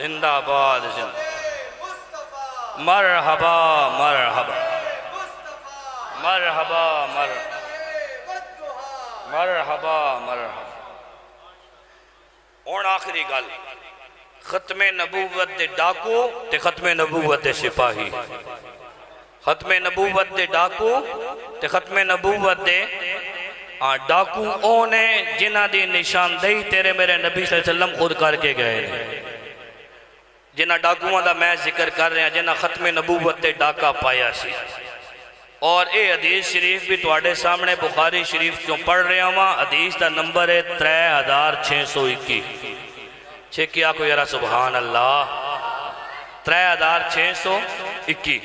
زندہ باد مرحبا مرحبا مرحبا مرحبا مرحبا۔ اور آخری گل، ختم نبوت دے ڈاکو تے ختم نبوت دے سپاہی، ختم نبوت دے ڈاکو تے ختم نبوت دے ڈاکو اونے جنہ دی نشاندہی تیرے میرے نبی صلی اللہ علیہ وسلم خود کر کے گئے ہیں۔ جنہ ڈاکوان دا میں ذکر کر رہے ہیں جنہ ختم نبوت دے ڈاکا پایا سی، اور اے حدیث شریف بھی تواڈے سامنے بخاری شریف کیوں پڑھ رہے ہوں۔ حدیث دا نمبر ہے 3621۔ چھکیا کو یرا سبحان اللہ، 3621۔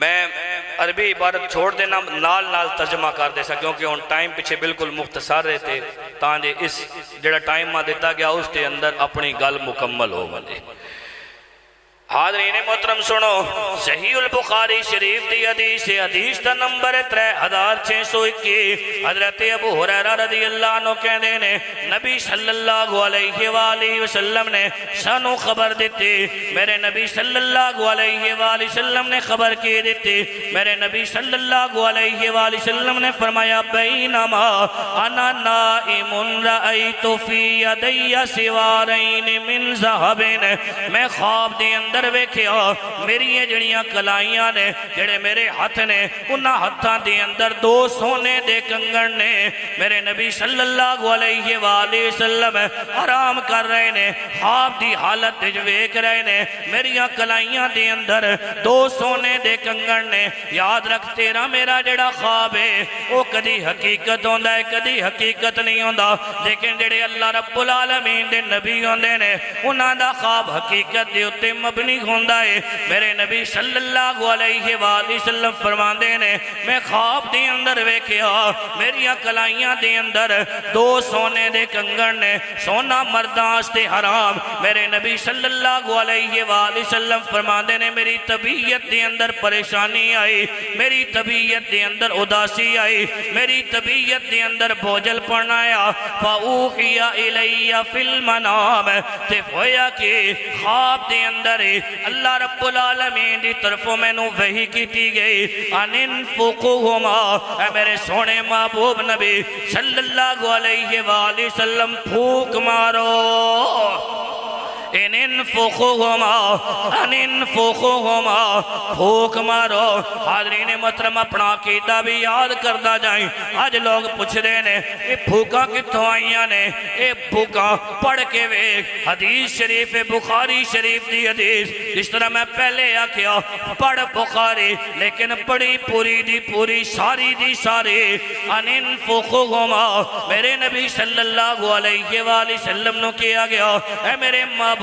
میں عربی عبارت چھوڑ دینا، نال نال ترجمہ کر دے سا، کیونکہ ان ٹائم پیچھے بالکل مختصر رہے تھے تاندے اس جڑا ٹائم ماں دیتا گیا اس کے اندر اپنی گل مکمل ہو بندے۔ حاضرین محترم سنو، صحیح البخاری شریف دی حدیث دا نمبر 3621۔ حضرت ابو ہریرہ رضی اللہ عنہ کہنے نے نبی صلی اللہ علیہ وآلہ وسلم نے سانو خبر دیتی، میرے نبی صلی اللہ علیہ وآلہ وسلم نے خبر کی دیتی، میرے نبی صلی اللہ علیہ وآلہ وسلم نے فرمایا بینما انا نائم رأیت فی یدی سوارین من ذہبین، میں خواب دی اندر ویکھیا میری یہ جڑیاں کلائیاں نے جڑے میرے ہاتھ نے انہاں ہاتھاں دے اندر 2 سونے دے کنگن نے، میرے نبی صلی اللہ علیہ وآلہ وسلم آرام کر رہے نے، خواب دی حالت جو ویکھ رہے نے، میریاں کلائیاں دے اندر 2 سونے دے کنگن نے۔ یاد رکھ تیرا میرا جڑا خواب ہے وہ کدی حقیقت ہوندا ہے کدی حقیقت نہیں ہوندا، لیکن جڑے اللہ رب العالمین دے نبی ہوندے نے انہاں دا خواب حقیقت دے اتے مبنی ہوندہ ہے۔ میرے نبی صلی اللہ علیہ وآلہ وسلم فرماندے نے میں خواب دے اندر ویکھیا میریاں کلائیاں دے اندر 2 سونے دے کنگن نے، سونا مرداں واسطے حرام۔ میرے نبی صلی اللہ علیہ وآلہ وسلم فرماندے نے میری طبیعت دے اندر پریشانی آئی، میری طبیعت دے اندر اداسی آئی، میری طبیعت دے اندر بوجھل پڑنا آیا۔ فَأُوحِيَ إِلَيَّ فِي الْمَنَامِ، تے ہویا کہ خواب دے اندر اللہ رب العالمین دی طرفوں میں نو وحی کی تی گئی، ان انفقوہما، اے میرے سونے محبوب نبی صلی اللہ علیہ وآلہ وسلم پھوک مارو، ان انفقوہما ان انفقوہما، پھوک مارو۔ حاضرین محترم اپنا عقیدہ بھی یاد کردہ جائیں۔ آج لوگ پوچھ رہے نے یہ پھوکاں کتوں آئیاں نے، یہ پھوکاں پڑھ کے ویک حدیث شریف بخاری شریف دی حدیث، اس طرح میں پہلے آکھیا پڑھ بخاری لیکن پڑھی پوری دی پوری ساری دی ساری۔ ان انفقوہما، میرے نبی صلی اللہ علیہ وآلہ وسلم نو کیا گیا اے میرے محبوب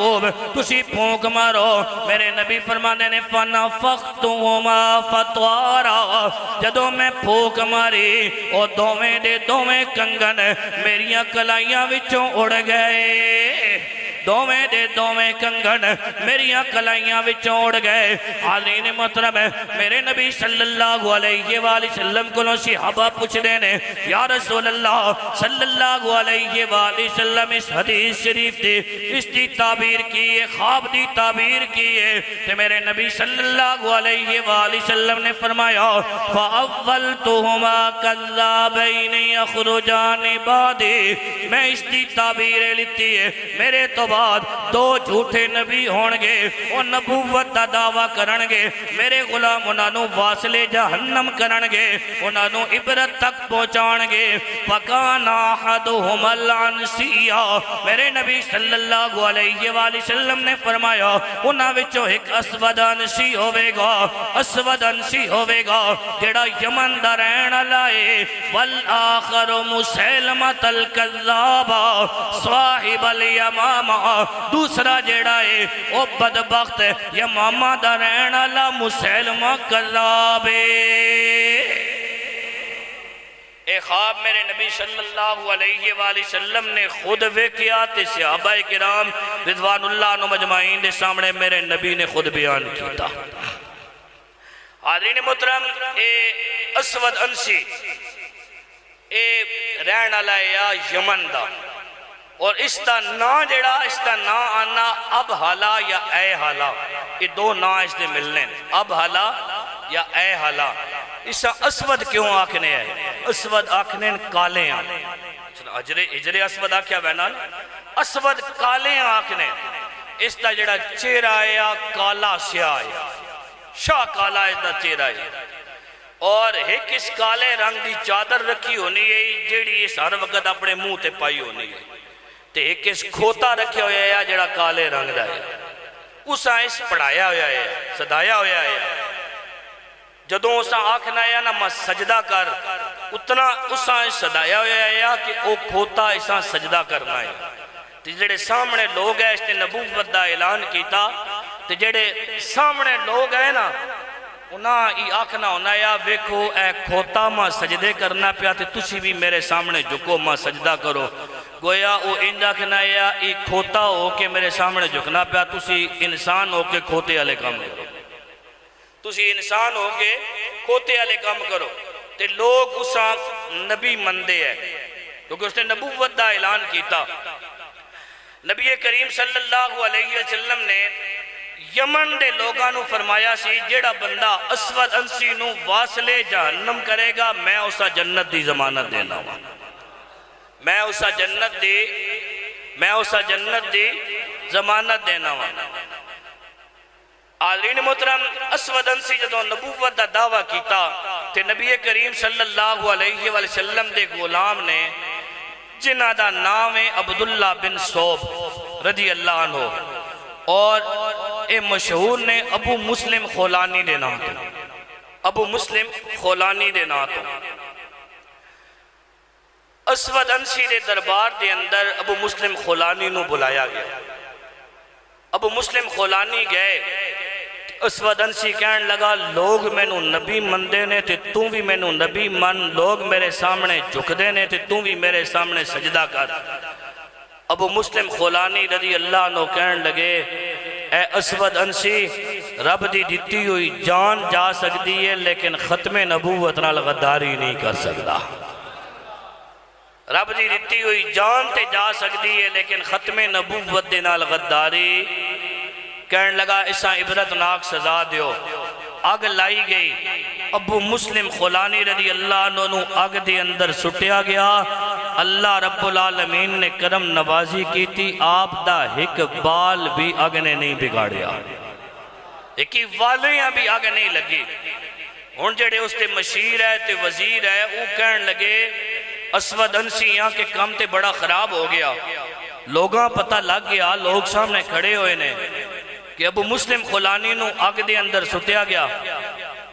تسی پھونک مارو۔ میرے نبی فرمانے نے فَنَفَقْتُهُمَا فَطْوَارًا، جدوں میں پھونک ماری او دوویں دے دوویں کنگن میریاں کلائیاں وچوں اڑ گئے، دوویں دے دوویں کنگن میریاں کلائیاں وچوں اڑ گئے۔ حاضرین محترم میرے نبی صلی اللہ علیہ وآلہ وسلم کو صحابہ پوچھ دے نے یا رسول اللہ صلی اللہ علیہ وآلہ وسلم اس حدیث شریف دی اس دی تعبیر کی ہے، خواب دی تعبیر کی ہے، کہ میرے نبی صلی اللہ علیہ وآلہ وسلم نے فرمایا فَأَوَّلْتُهُمَا كَذَّابَيْنِ يَخْرُجَانِ بَعْدِي، میں اس دی تعبیر لیتی ہے میرے تو بعد 2 جھوٹے نبی ہونگے، وہ نبوت دا دعویٰ کرنگے، میرے غلام انہوں واصل جہنم کرنگے، انہوں عبرت تک پہنچانگے۔ فَكَانَ أَحَدُهُمَ الْعَنْسِيَّةَ، میرے نبی صلی اللہ علیہ وآلہ وسلم نے فرمایا انہاں وچوں ایک اسود انسی ہوئے گا، اسود انسی ہوئے گا جڑا یمن دا رہن لائے، والآخر مسیلمۃ الکذاب صاحب الیمامہ، دوسرا جڑا ہے وہ بدبخت یمامہ دا رہن لا مسیلمہ کذاب۔ اے خواب میرے نبی صلی اللہ علیہ وآلہ وسلم نے خود ویکھیا تے صحابہ کرام رضوان اللہ عنہ مجمعین دے سامنے میرے نبی نے خود بیان کیتا۔ حاضرین محترم اے اسود انسی اے رہن علیہ یمن دا، اور اس دا نا جڑا اس دا نا آنا اب حالا یا اے حالا، یہ دو نا اس دے ملنے، اب حالا یا اے حالا۔ اس اسود کیوں آکھنے ہے؟ اسود آکھنے کالے ہیں، اجرے اسود آکھیا بہنا، اسود کالے آکھنے، اس دا جڑا چہرہ ہے کالا سیاہ ہے، شاہ کالا اس دا چہرہ ہے، اور ایک اس کالے رنگ دی چادر رکھی ہونی ہے جیڑی اس ہر وقت اپنے منہ تے پائی ہونی ہے، تے ایک اس کھوتا رکھیا ہویا ہے جڑا کالے رنگ دا ہے، اسا اس پڑھایا ہویا ہے، صدایا ہویا ہے۔ جدوں اسا آکھنا ہے نا میں سجدہ کر، اتنا اسا اس صدایا ہویا ہے کہ او کھوتا اسا سجدہ کرنا ہے۔ تے جڑے سامنے لوگ ہیں اس نے نبوت دا اعلان کیتا، تے جڑے سامنے لوگ ہیں نا انہاں ای آکھنا ہونا یا ویکھو اے کھوتا ماں سجدے کرنا پیا تے تسی بھی میرے سامنے جھکو ماں سجدہ کرو، گویا او انج آکھنا یا ای کھوتا ہو کے میرے سامنے جھکنا پیا، تسی انسان ہو کے کھوتے والے کام کرو، تسی انسان ہو کے کھوتے والے کام کرو۔ تے لوگ اسا نبی مندے ہیں کیونکہ اس نے نبوت دا اعلان کیتا۔ نبی کریم صلی اللہ علیہ وسلم نے یمن دے لوگاں نو فرمایا سی جیڑا بندہ اسود انسی نو واصلے جہنم کرے گا میں اسا جنت دی ضمانت دینا ہوا، میں اسا جنت دی ضمانت دینا ہوا۔ حاضرین محترم، اسود انسی جدوں نبوت دا دعویٰ کیتا تے نبی کریم صلی اللہ علیہ وسلم دے غلام نے جنہ دا نام ہے عبداللہ بن صوب رضی اللہ عنہ، اور اے مشہور نے ابو مسلم خولانی دے نام تو، ابو مسلم خولانی دے نام تو۔ اسود انسی دے دربار دے اندر ابو مسلم خولانی نو بلایا گیا، ابو مسلم خولانی گئے، اسود انسی کہنے لگا لوگ میں نو نبی مندے نے تے تو بھی میں نو نبی من، لوگ میرے سامنے جھک دے نے تے تو بھی میرے سامنے سجدہ کر۔ ابو مسلم خولانی رضی اللہ عنہ کہنے لگے اے اسود انسی، رب دی دتی ہوئی جان جا سکتی ہے لیکن ختم نبوت نال غداری نہیں کر سکتا، رب دی دتی ہوئی جان تے جا سکتی ہے لیکن ختم نبوت دے نال غداری۔ کہنے لگا اسا عبرتناک سزا دیو، اگ لائی گئی، ابو مسلم خولانی رضی اللہ عنہ نو اگ دے اندر سٹیا گیا، اللہ رب العالمین نے کرم نوازی کی تھی، آپ دا ایک بال بھی اگ نے نہیں بگاڑیا، ایک والیاں بھی اگ نہیں لگی۔ ہن جڑے اس تے مشیر ہے تے وزیر ہے وہ کہنے لگے اسود انسی یہاں کے کام تے بڑا خراب ہو گیا، لوگاں پتہ لگ گیا، لوگ سامنے کھڑے ہوئے نے کہ ابو مسلم خولانی نو اگ دے اندر سٹیا گیا،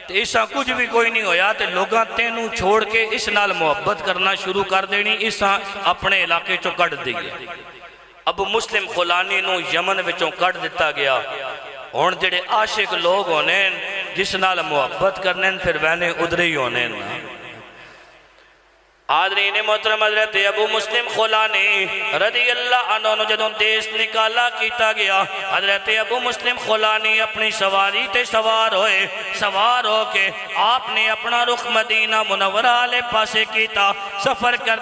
تے اسا کچھ بھی کوئی نہیں ہویا، تے لوگاں تینوں چھوڑ کے اس نال محبت کرنا شروع کر دینی، اسا اپنے علاقے چو کٹ دیئے۔ ابو مسلم خولانی نو یمن وچوں کٹ دیتا گیا۔ ہون جڑے عاشق لوگ ہونے جس نال محبت کرنے پھر وینے ادھر ہی ہونے۔ حاضرین محترم، حضرت ابو مسلم خولانی رضی اللہ عنہ جدوں دیس نکالا کیتا گیا، حضرت ابو مسلم خولانی اپنی سواری تے سوار ہوئے، سوار ہو کے آپ نے اپنا رخ مدینہ منورہ لے پاسے کیتا، سفر کر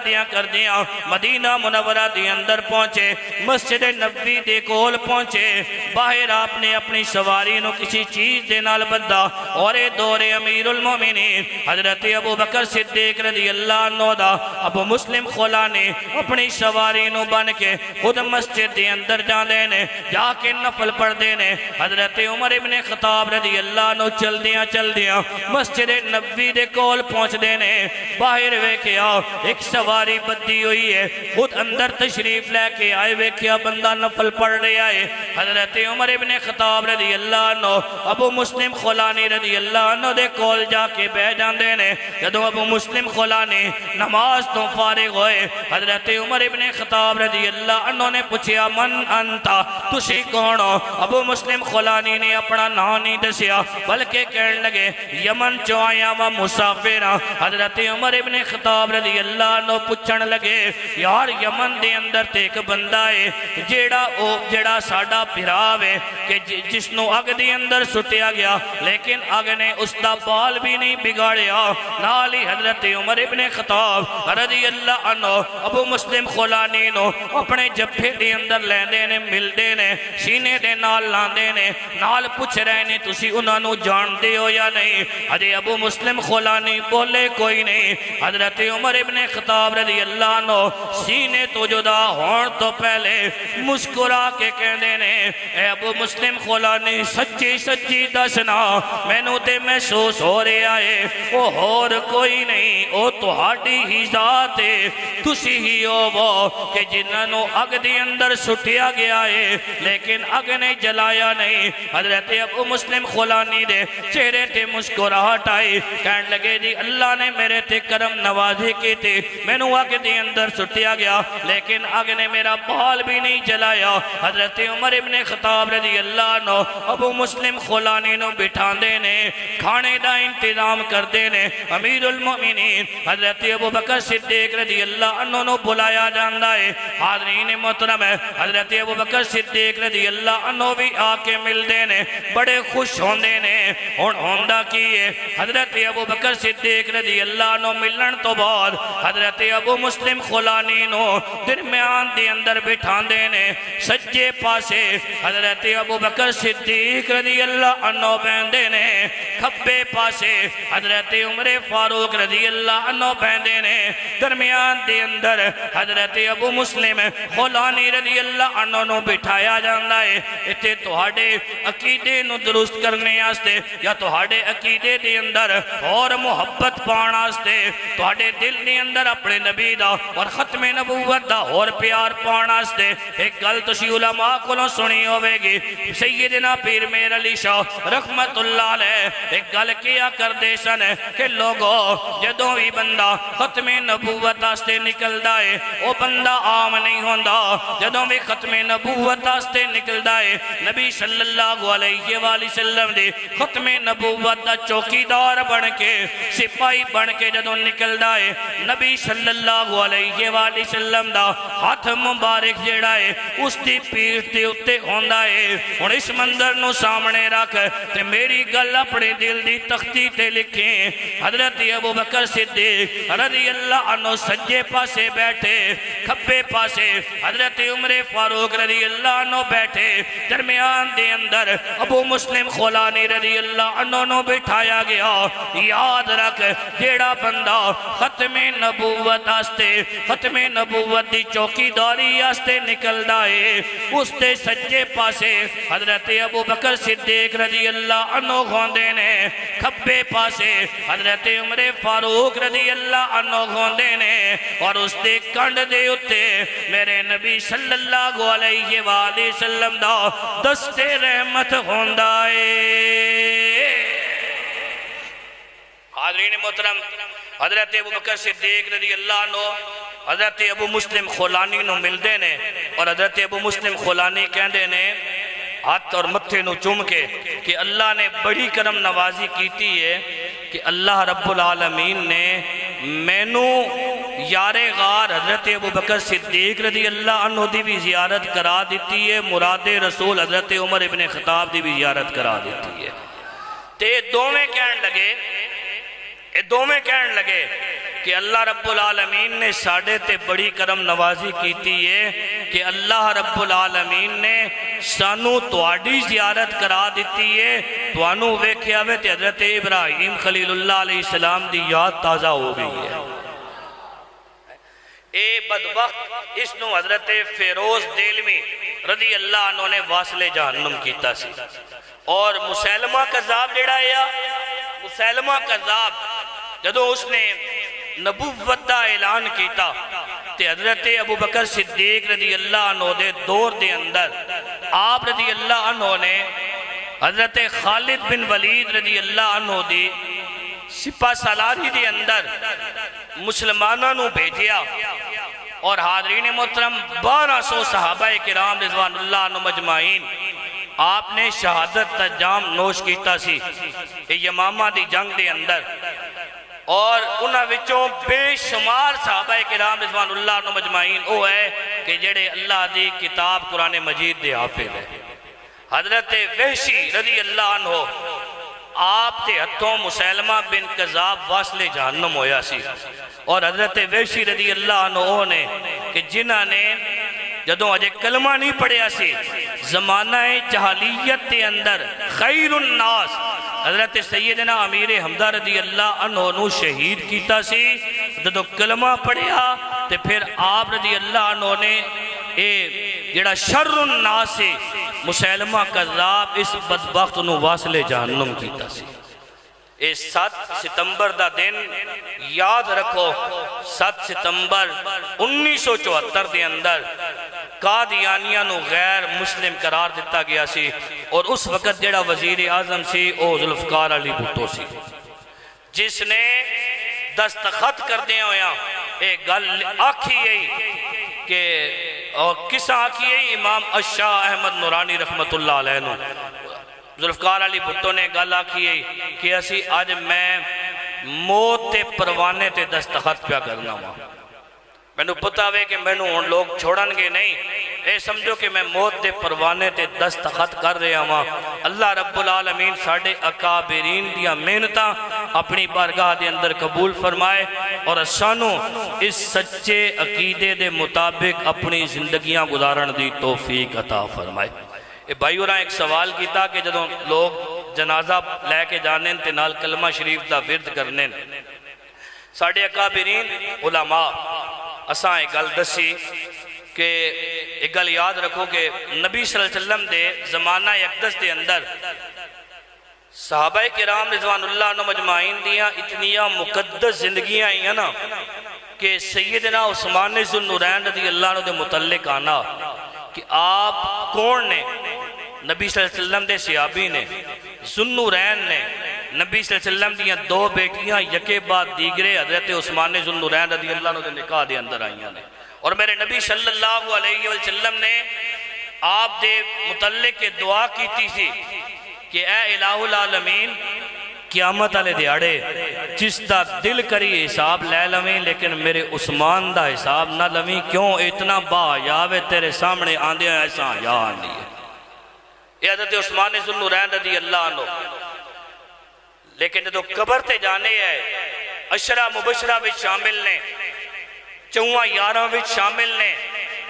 دیا مدینہ منورہ دی اندر پہنچے، مسجد نبوی دے کول پہنچے، باہر آپ نے اپنی سواری نو کسی چیز دے نال بدھا، اور دور امیر المومنین حضرت ابو بکر صدیق رضی اللہ عنہ ابو مسلم خولانی اپنی سواری نو بن کے خود مسجد دے اندر جان دینے، جا کے نفل پڑھ دینے۔ حضرت عمر ابن خطاب رضی اللہ عنہ چل دیا مسجد نبوی دے کول پہنچ دینے، باہر ویکھیا ایک سواری بدھی ہوئی ہے، خود اندر تشریف لے کے آئے، ویکھیا بندہ نفل پڑھ رہے آئے۔ حضرت عمر ابن خطاب رضی اللہ عنہ ابو مسلم خولانی رضی اللہ عنہ دے کول جا کے بہ جان دینے۔ جدو ابو مسلم خولانی نماز تو فارغ ہوئے، حضرت عمر ابن خطاب رضی اللہ عنہ نے پوچھیا من انتا، تسی کون ہو؟ ابو مسلم خولانی نے اپنا نام نہیں دسیا بلکہ کہنے لگے یمن چو آیا و مسافرہ۔ حضرت عمر ابن خطاب رضی اللہ عنہ پوچھن لگے یار یمن دے اندر تے ایک بندہ ہے جیڑا ساڈا بھراو ہے، کہ جس نو اگ دی اندر سٹیا گیا لیکن اگ نے اس دا بال بھی نہیں بگاڑیا. نالی حضرت عمر ابن خطاب رضی اللہ عنہ ابو مسلم خولانی نو اپنے جبھے دی اندر لیندے نے ملدے نے سینے دے نال لاندے نے نال پوچھ رہے نے تسی انہاں نو جان دے ہو یا نہیں. حضرت ابو مسلم خولانی بولے کوئی نہیں. حضرت عمر ابن خطاب رضی اللہ عنہ سینے تو جدا ہون تو پہلے مسکرا کے کہندے نے اے ابو مسلم خولانی سچی سچی دسنا مینوں تے محسوس ہو رہا ہے وہ اور کوئی نہیں او تہاڈی ہی ذات ہے تسی ہی ہو وہ کہ جنہاں نو اگ دے اندر سٹیا گیا ہے لیکن اگ نے جلایا نہیں. حضرت ابو مسلم خولانی دے چہرے تے مسکراہٹ آئی کہنے لگے جی اللہ نے میرے تے کرم نوازی کی تھی مینوں اگ دے اندر سٹیا گیا لیکن اگ نے میرا بال بھی نہیں جلایا. حضرت عمر ابن خطاب رضی اللہ عنہ ابو مسلم خولانی نو بٹھاندے نے کھانے دا انتظام کردے نے. امیر المؤمنین حضرت ابو بکر صدیق رضی اللہ عنہ نو بلایا جاندا ہے. حاضرین محترم حضرت ابو بکر صدیق رضی اللہ عنہ بھی آ کے ملدے نے بڑے خوش ہوندے نے. ہن ہوندا کی ہے حضرت ابو بکر صدیق رضی اللہ عنہ ملن تو بعد حضرت ابو مسلم خولانی نو درمیان دے اندر بٹھاندے نے. سجے پاسے حضرت ابو بکر صدیق رضی اللہ عنہ بیندے نے کھبے پاسے حضرت عمر فاروق رضی اللہ عنہ بیندے نے. درمیان دے اندر حضرت ابو مسلم خولانی رضی اللہ عنہ نو بٹھایا جاندا ہے. اتے تہاڈے عقیدے نو درست کرنے آستے یا تہاڈے عقیدے دے اندر اور محبت پان آستے تہاڈے دل دے اندر اپنے نبی دا اور ختم نبوت دا اور پیار پان آستے ایک گل تسی علماء کولوں سنی ہوے گی. سیدنا پیر میر علی شاہ رحمت اللہ علیہ ایک گل کیا کردے سن کہ لوگو جدوں بھی بندہ ختم نبوت آستے نکلدا ہے وہ بندہ عام نہیں ہوندا. جدوں بھی ختم نبوت آستے نکلدا ہے نبی صلی اللہ علیہ وآلہ وسلم دے ختم نبوت دا چوکیدار بن کے سپاہی بن کے جدوں نکلدا ہے نبی صلی اللہ علیہ وآلہ وسلم دا ہاتھ مبارک جیڑا ہے اس دی پیٹھ دے اتے ہوندا ہے. ہن اس منظر نو سامنے رکھ تے میری گل اپنے دل دی تختی تے لکھیں. حضرت ابو بکر صدیق رضی اللہ عنہ سجے پاسے بیٹھے کھبے پاسے حضرت عمر فاروق رضی اللہ عنہ بیٹھے. درمیان دے اندر ابو مسلم خولانی رضی اللہ عنہ نو بٹھایا گیا. یاد رکھ جیڑا بندہ ختم نبوت آستے ختم نبوت دی چوکی داری آستے نکلدا ہے اس تے سجے پاسے حضرت ابو بکر صدیق رضی اللہ عنہ گھوندے نے کھبے پاسے حضرت عمر فاروق رضی اللہ عنہ گھوندے نے اور اس دے کنڈ دے اتے میرے نبی صلی اللہ علیہ وآلہ وسلم دا دست رحمت ہوندا ہے. حاضرین محترم حضرت ابو بکر صدیق رضی اللہ عنہ حضرت ابو مسلم خولانی نو ملدے نے اور حضرت ابو مسلم خولانی کہندے نے ہاتھ اور متھے نو چوم کے کہ اللہ نے بڑی کرم نوازی کیتی ہے کہ اللہ رب العالمین نے مینو یار غار حضرت ابو بکر صدیق رضی اللہ عنہ دی بھی زیارت کرا دیتی ہے مراد رسول حضرت عمر ابن خطاب دی بھی زیارت کرا دیتی ہے. تے دوویں کہن لگے کہ اللہ رب العالمین نے ساڑھے تے بڑی کرم نوازی کیتی ہے کہ اللہ رب العالمین نے سانو تواڈی زیارت کرا دیتی ہے. توانو ویکھیا وے تے حضرت ابراہیم خلیل اللہ علیہ السلام دی یاد تازہ ہو گئی ہے. اے بدبخت اس نو حضرت فیروز دیلمی رضی اللہ عنہ نے واصل جہنم کیتا سی. اور مسیلمہ کذاب جڑا ہے مسیلمہ کذاب جدو اس نے نبوت دا اعلان کیتا تے حضرت ابو بکر صدیق رضی اللہ عنہ دے دور دے اندر آپ رضی اللہ عنہ نے حضرت خالد بن ولید رضی اللہ عنہ دی سپہ سالاری دے اندر مسلمانوں نو بھیجیا اور حاضرین محترم 1200 صحابہ کرام رضوان اللہ عنہ مجمعین آپ نے شہادت تا جام نوش کیتا سی یمامہ دی جنگ دے اندر. اور انہاں وچوں بے شمار صحابہ کرام رضوان اللہ عنہ مجمعین وہ ہے کہ جڑے اللہ دی کتاب قرآن مجید دے حافظ ہے. حضرت وحشی رضی اللہ عنہ آپ کے ہتھوں مسیلمہ بن کذاب واصل جہنم ہویا سی، اور حضرت وحشی رضی اللہ عنہ نے کہ جنہ نے جدوں اجے کلمہ نہیں پڑھیا سی زمانہ جہالیت کے اندر خیر الناس حضرت سیدنا امیر حمزہ رضی اللہ عنہ نو شہید کیتا سی، جدوں کلمہ پڑھیا تے پھر آپ رضی اللہ عنہ نے جڑا شر الناس سے مسیلمہ کذاب اس بدبخت نو واصل جہنم کیتا سی۔ اے 7 ستمبر دا دن یاد رکھو، 7 ستمبر 1974 دے اندر قادیانیہ نو غیر مسلم قرار دیتا گیا سی، اور اس وقت جڑا وزیر اعظم سی او ذوالفقار علی بھٹو سی، جس نے دستخط کر دیا ہویا ایک گل آکھی ہے کہ اور کس آکھی ہے امام الشاہ احمد نورانی رحمت اللہ علیہ نو ذوالفقار علی بھٹو نے گل آکھی ہے کہ اسی آج میں موت تے پروانے تے دستخط پیا کرنا ہوا، میں نے پتہ ہوئے کہ میں نے ان لوگ چھوڑن گے نہیں، اے سمجھو کہ میں موت دے پروانے تے دستخط کر رہا ہوں۔ اللہ رب العالمین ساڑھے اکابرین دیا محنتاں اپنی بارگاہ دے اندر قبول فرمائے، اور سانوں اس سچے عقیدے دے مطابق اپنی زندگیاں گزارن دی توفیق عطا فرمائے۔ اے بھائی اور ایک سوال کیتا کہ جدوں لوگ جنازہ لے کے جانے تے نال کلمہ شریف دا ورد کرنے، ساڑھے اکابرین علماء اساں ایک گل دسی کہ ایک گل یاد رکھو کہ نبی صلی اللہ علیہ وسلم دے زمانہ اقدس دے اندر صحابہ کرام رضوان اللہ عنہ مجمعین دیاں اتنیاں مقدس زندگیاں ہیں نا کہ سیدنا عثمان ذو النورین رضی اللہ عنہ دے متعلق آنا کہ آپ کون نے، نبی صلی اللہ علیہ وسلم دے صحابی نے، ذو النورین نے، نبی صلی اللہ علیہ وسلم دیاں 2 بیٹیاں یکے بعد دیگرے حضرت عثمان ذو النورین رضی اللہ عنہ دے نکاح دے اندر آئیاں نے، اور میرے نبی صلی اللہ علیہ وسلم نے آپ دے متعلق دعا کیتی سی کہ اے الہ العالمین قیامت والے دیاڑے جس دا دل کری حساب لے لویں لیکن میرے عثمان دا حساب نہ لویں، کیوں اتنا با یاوے تیرے سامنے آندے ہیں ایسا یا آندی ہے۔ یہ حضرت عثمان ذو النورین رضی اللہ عنہ، لیکن جدو قبر تے جانے ہے عشرہ مبشرہ وچ شامل نے، 4 یاراں وچ شامل نے،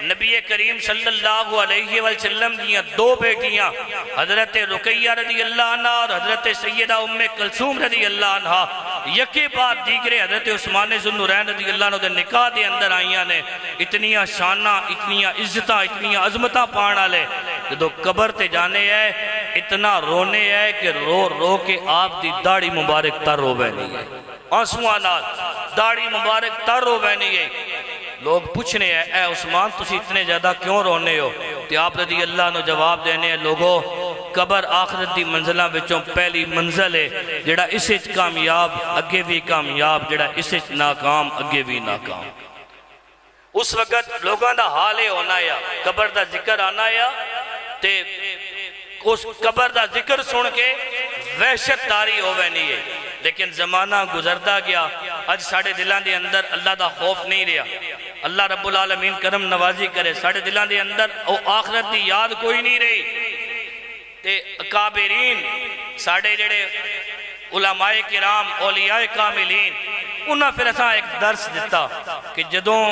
نبی کریم صلی اللہ علیہ وسلم دیاں 2 بیٹیاں حضرت رقیہ رضی اللہ عنہ اور حضرت سیدہ ام کلثوم رضی اللہ عنہ یکے بعد دیگرے حضرت عثمان ذو النورین رضی اللہ عنہ دے نکاح دے اندر آئیاں نے، اتنیاں شاناں، اتنیاں عزتاں، اتنیاں عظمتاں پانا لے، جدو قبر تے جانے ہے اتنا رونے ہے کہ رو رو کے آپ دی داڑھی مبارک تر ہو بینی ہے، آنسوਆਂ نال داڑھی مبارک تر ہو بینی ہے۔ لوگ پوچھنے ہیں اے عثمان تسی اتنے زیادہ کیوں رونے ہو؟ تو آپ رضی اللہ نے جواب دینے ہیں لوگوں قبر آخرت دی منزلہ بچوں پہلی منزل ہے، جڑا اس اچ کامیاب اگے بھی کامیاب، جڑا اس اچ ناکام اگے بھی ناکام۔ اس وقت لوگاں دا حال ہے ہونا یا قبر دا ذکر آنا یا تے اس قبر دا ذکر سن کے وحشت تاری ہوئے نہیں ہے، لیکن زمانہ گزرتا گیا، آج ساڑھے دلان دے اندر اللہ دا خوف نہیں رہا، اللہ رب العالمین کرم نوازی کرے، ساڑھے دلان دے اندر او آخرت دی یاد کوئی نہیں رہی، تے اکابرین ساڑھے جڑے علماء کرام اولیاء کاملین انہاں پھر اساں ایک درس دیتا کہ جدوں